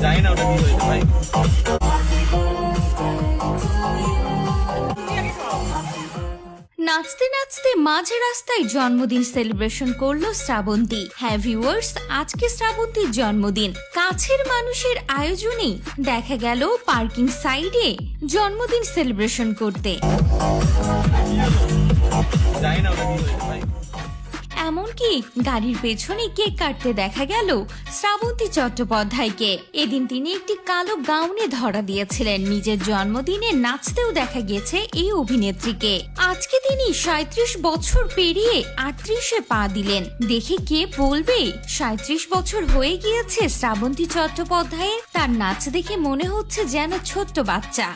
জানি না ওটা কি হয়েছে ভাই। নাচতে নাচতে মাঝ রাস্তায় জন্মদিন সেলিব্রেশন করলো শ্রাবন্তী। হ্যাঁ ভিউয়ার্স, আজকে শ্রাবন্তীর জন্মদিন। কাছের মানুষের আয়োজনেই দেখা গেল পার্কিং সাইডে জন্মদিন সেলিব্রেশন করতে। জানি না ওটা কি হয়েছে ভাই। এমনকি গাড়ির পেছনে কেক কাটতে দেখা গেল শ্রাবন্তী চট্টোপাধ্যায়কে। এদিন তিনি একটি কালো গাউনে ধরা দিয়েছিলেন। নিজের জন্মদিনে নাচতেও দেখা গেছে এই অভিনেত্রীকে। আজকে তিনি 37 বছর পেরিয়ে 38-এ পা দিলেন। দেখে কে বলবে 37 বছর হয়ে গিয়েছে শ্রাবন্তী চট্টোপাধ্যায়ের। তার নাচ দেখে মনে হচ্ছে যেন ছোট্ট বাচ্চা।